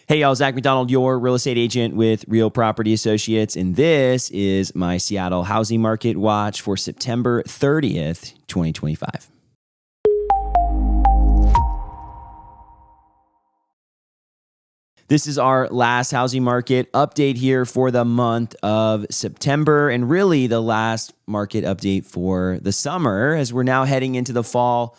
Hey, y'all, Zach McDonald, your real estate agent with Real Property Associates, and this is my Seattle housing market watch for September 30th, 2025. This is our last housing market update here for the month of September, and really the last market update for the summer as we're now heading into the fall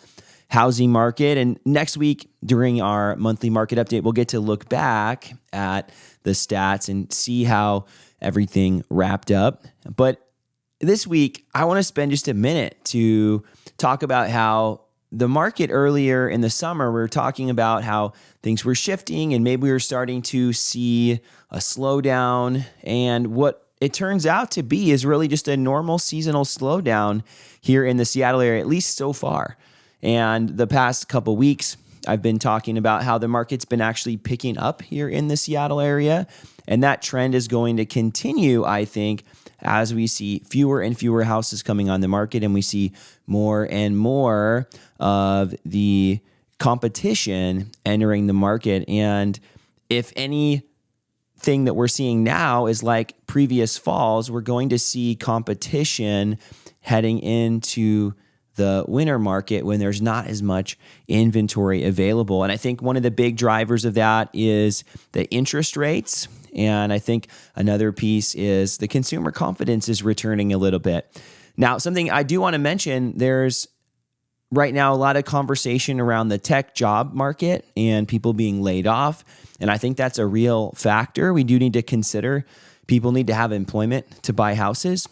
housing market. And next week during our monthly market update, we'll get to look back at the stats and see how everything wrapped up. But this week, I want to spend just a minute to talk about how the market earlier in the summer, we were talking about how things were shifting and maybe we were starting to see a slowdown. And what it turns out to be is really just a normal seasonal slowdown here in the Seattle area, at least so far. And the past couple weeks, I've been talking about how the market's been actually picking up here in the Seattle area. And that trend is going to continue, I think, as we see fewer and fewer houses coming on the market and we see more and more of the competition entering the market. And if anything that we're seeing now is like previous falls, we're going to see competition heading into the winter market when there's not as much inventory available. And I think one of the big drivers of that is the interest rates. And I think another piece is the consumer confidence is returning a little bit. Now, something I do want to mention, there's right now a lot of conversation around the tech job market and people being laid off. And I think that's a real factor. We do need to consider people need to have employment to buy houses.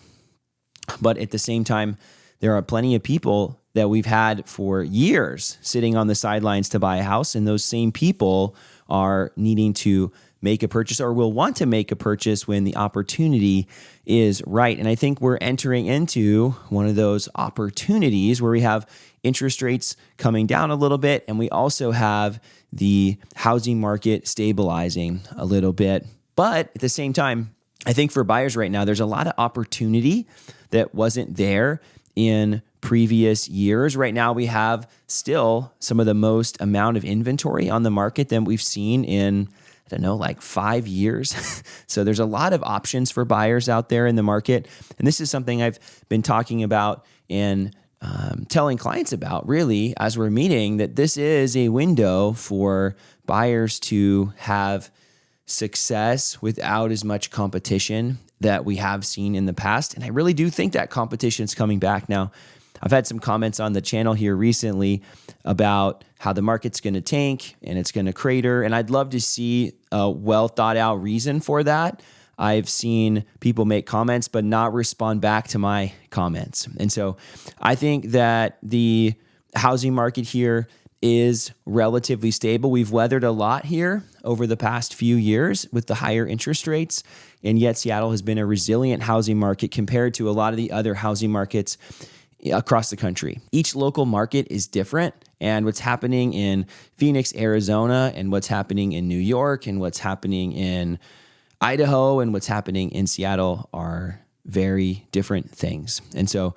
But at the same time, there are plenty of people that we've had for years sitting on the sidelines to buy a house, and those same people are needing to make a purchase or will want to make a purchase when the opportunity is right. And I think we're entering into one of those opportunities where we have interest rates coming down a little bit, and we also have the housing market stabilizing a little bit. But at the same time, I think for buyers right now, there's a lot of opportunity that wasn't there in previous years. Right now, we have still some of the most amount of inventory on the market than we've seen in, I don't know, like 5 years. So there's a lot of options for buyers out there in the market. And this is something I've been talking about and telling clients about really as we're meeting, that this is a window for buyers to have success without as much competition that we have seen in the past. And I really do think that competition is coming back now. I've had some comments on the channel here recently about how the market's going to tank and it's going to crater. And I'd love to see a well thought out reason for that. I've seen people make comments, but not respond back to my comments. And so I think that the housing market here is relatively stable. We've weathered a lot here over the past few years with the higher interest rates, and yet Seattle has been a resilient housing market compared to a lot of the other housing markets across the country. Each local market is different, and what's happening in Phoenix, Arizona, and what's happening in New York, and what's happening in Idaho, and what's happening in Seattle are very different things. And so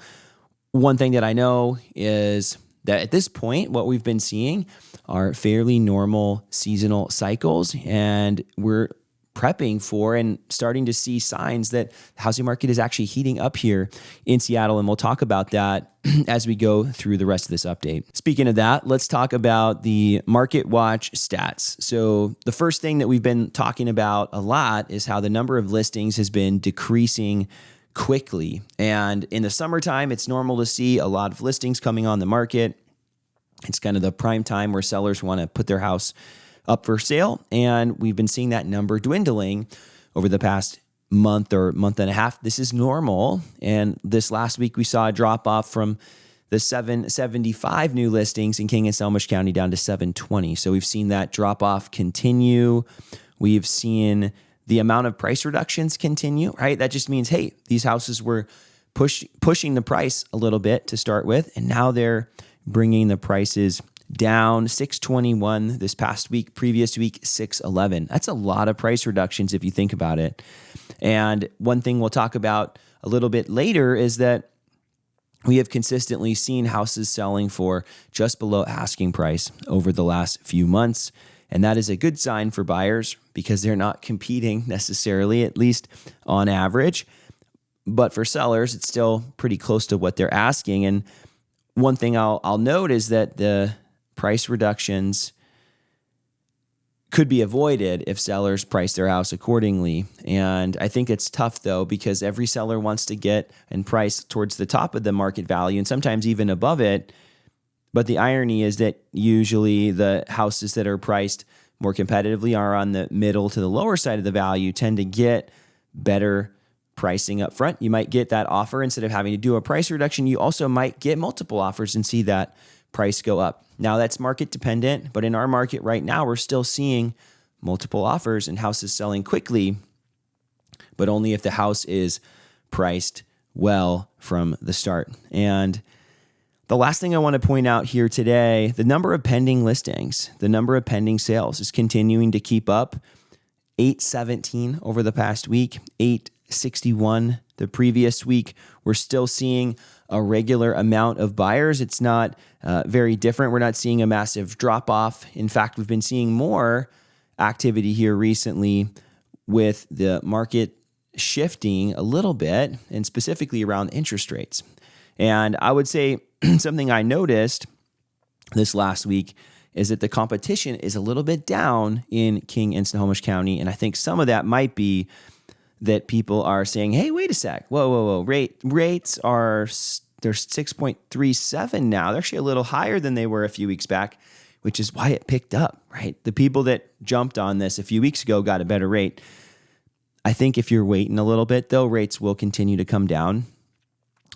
one thing that I know is that at this point, what we've been seeing are fairly normal seasonal cycles, and we're prepping for and starting to see signs that the housing market is actually heating up here in Seattle. And we'll talk about that as we go through the rest of this update. Speaking of that, let's talk about the Market Watch stats. So the first thing that we've been talking about a lot is how the number of listings has been decreasing quickly. And in the summertime, it's normal to see a lot of listings coming on the market. It's kind of the prime time where sellers want to put their house up for sale. And we've been seeing that number dwindling over the past month or month and a half. This is normal. And this last week, we saw a drop off from the 775 new listings in King and Snohomish County down to 720. So we've seen that drop off continue. We've seen the amount of price reductions continue, right? That just means, hey, these houses were pushing the price a little bit to start with, and now they're bringing the prices down. 621 this past week, previous week, 611. That's a lot of price reductions if you think about it. And one thing we'll talk about a little bit later is that we have consistently seen houses selling for just below asking price over the last few months. And that is a good sign for buyers because they're not competing necessarily, at least on average. But for sellers, it's still pretty close to what they're asking. And one thing I'll note is that the price reductions could be avoided if sellers price their house accordingly. And I think it's tough though, because every seller wants to get and price towards the top of the market value and sometimes even above it. But the irony is that usually the houses that are priced more competitively are on the middle to the lower side of the value, tend to get better pricing up front. You might get that offer instead of having to do a price reduction. You also might get multiple offers and see that price go up. Now that's market dependent, but in our market right now, we're still seeing multiple offers and houses selling quickly, but only if the house is priced well from the start. And the last thing I want to point out here today, the number of pending listings, the number of pending sales is continuing to keep up. 817 over the past week, 861 the previous week. We're still seeing a regular amount of buyers. It's not very different. We're not seeing a massive drop off. In fact, we've been seeing more activity here recently with the market shifting a little bit, and specifically around interest rates. And I would say something I noticed this last week is that the competition is a little bit down in King and Snohomish County. And I think some of that might be that people are saying, hey, wait a sec. Whoa. Rates are, they're 6.37 now. They're actually a little higher than they were a few weeks back, which is why it picked up, right? The people that jumped on this a few weeks ago got a better rate. I think if you're waiting a little bit, though, rates will continue to come down.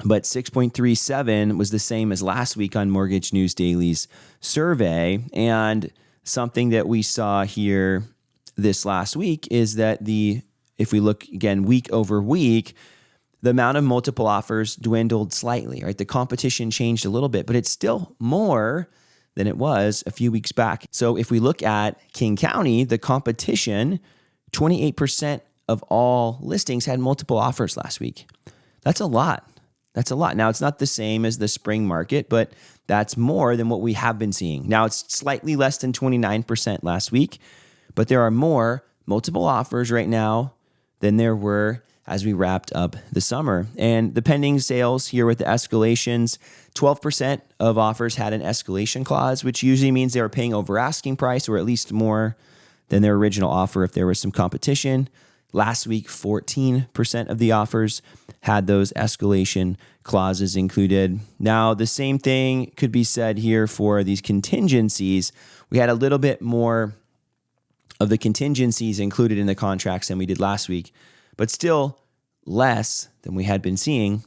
But 6.37 was the same as last week on Mortgage News Daily's survey. And something that we saw here this last week is that if we look again week over week, the amount of multiple offers dwindled slightly, right? The competition changed a little bit, but it's still more than it was a few weeks back. So if we look at King County, the competition, 28% of all listings had multiple offers last week. That's a lot. Now, it's not the same as the spring market, but that's more than what we have been seeing. Now, it's slightly less than 29% last week, but there are more multiple offers right now than there were as we wrapped up the summer. And the pending sales here with the escalations, 12% of offers had an escalation clause, which usually means they were paying over asking price or at least more than their original offer if there was some competition. Last week, 14% of the offers had those escalation clauses included. Now, the same thing could be said here for these contingencies. We had a little bit more of the contingencies included in the contracts than we did last week, but still less than we had been seeing.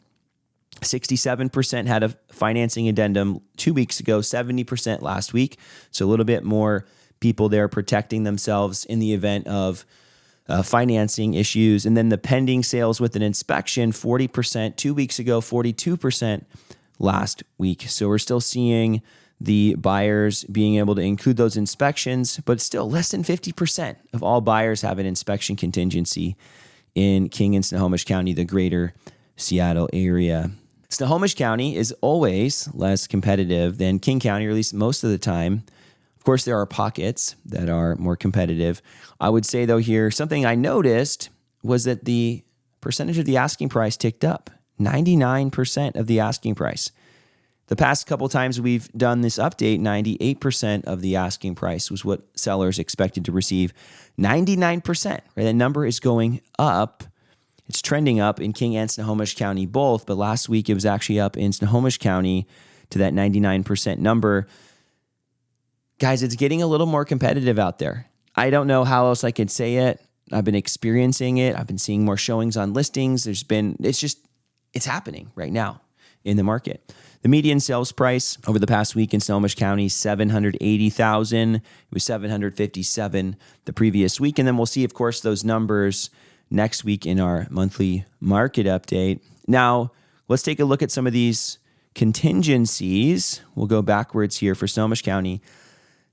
67% had a financing addendum 2 weeks ago, 70% last week. So a little bit more people there protecting themselves in the event of financing issues. And then the pending sales with an inspection, 40% 2 weeks ago, 42% last week. So we're still seeing the buyers being able to include those inspections, but still less than 50% of all buyers have an inspection contingency in King and Snohomish County, the greater Seattle area. Snohomish County is always less competitive than King County, or at least most of the time. Of course, there are pockets that are more competitive. I would say, though, here, something I noticed was that the percentage of the asking price ticked up, 99% of the asking price. The past couple times we've done this update, 98% of the asking price was what sellers expected to receive. 99%, right? That number is going up. It's trending up in King and Snohomish County both, but last week it was actually up in Snohomish County to that 99% number. Guys, it's getting a little more competitive out there. I don't know how else I could say it. I've been experiencing it. I've been seeing more showings on listings. It's happening right now in the market. The median sales price over the past week in Snohomish County, $780,000. It was $757,000 the previous week. And then we'll see, of course, those numbers next week in our monthly market update. Now, let's take a look at some of these contingencies. We'll go backwards here for Snohomish County.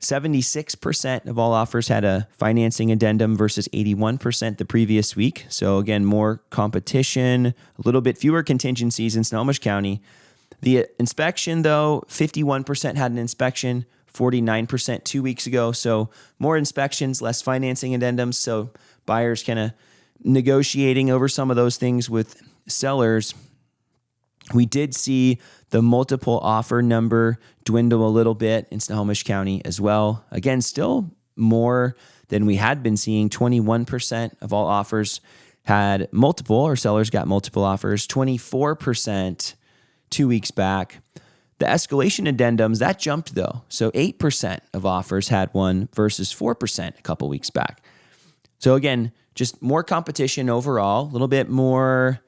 76% of all offers had a financing addendum versus 81% the previous week. So again, more competition, a little bit fewer contingencies in Snohomish County. The inspection, though, 51% had an inspection, 49% 2 weeks ago. So more inspections, less financing addendums. So buyers kind of negotiating over some of those things with sellers. We did see the multiple offer number dwindle a little bit in Snohomish County as well. Again, still more than we had been seeing. 21% of all offers had multiple, or sellers got multiple offers. 24% 2 weeks back. The escalation addendums, that jumped though. So 8% of offers had one versus 4% a couple weeks back. So again, just more competition overall, a little bit more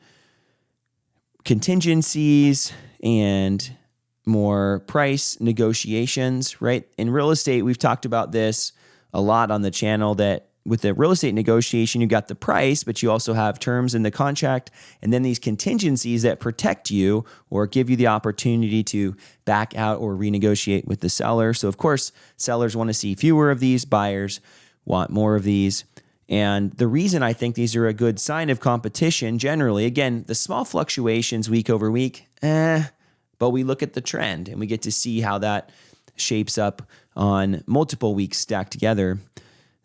contingencies and more price negotiations, right? In real estate, we've talked about this a lot on the channel, that with the real estate negotiation, you got the price, but you also have terms in the contract, and then these contingencies that protect you or give you the opportunity to back out or renegotiate with the seller. So of course, sellers want to see fewer of these, buyers want more of these. And the reason I think these are a good sign of competition generally, again, the small fluctuations week over week, but we look at the trend and we get to see how that shapes up on multiple weeks stacked together.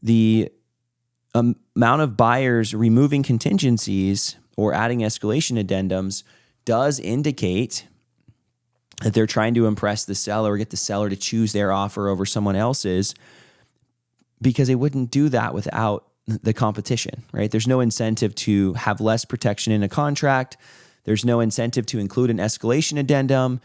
The amount of buyers removing contingencies or adding escalation addendums does indicate that they're trying to impress the seller or get the seller to choose their offer over someone else's, because they wouldn't do that without the competition, right? There's no incentive to have less protection in a contract. There's no incentive to include an escalation addendum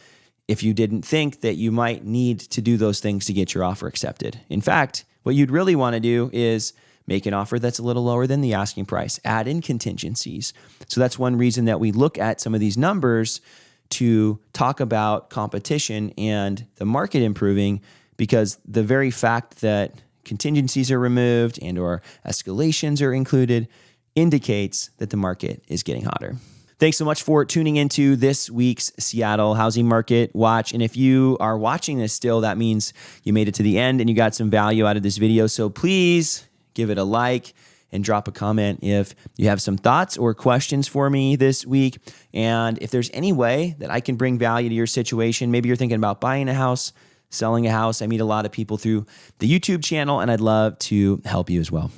if you didn't think that you might need to do those things to get your offer accepted. In fact, what you'd really want to do is make an offer that's a little lower than the asking price, add in contingencies. So that's one reason that we look at some of these numbers to talk about competition and the market improving, because the very fact that contingencies are removed and or escalations are included indicates that the market is getting hotter. Thanks so much for tuning into this week's Seattle Housing Market Watch. And if you are watching this still, that means you made it to the end and you got some value out of this video. So please give it a like and drop a comment if you have some thoughts or questions for me this week. And if there's any way that I can bring value to your situation, maybe you're thinking about buying a house, selling a house. I meet a lot of people through the YouTube channel, and I'd love to help you as well.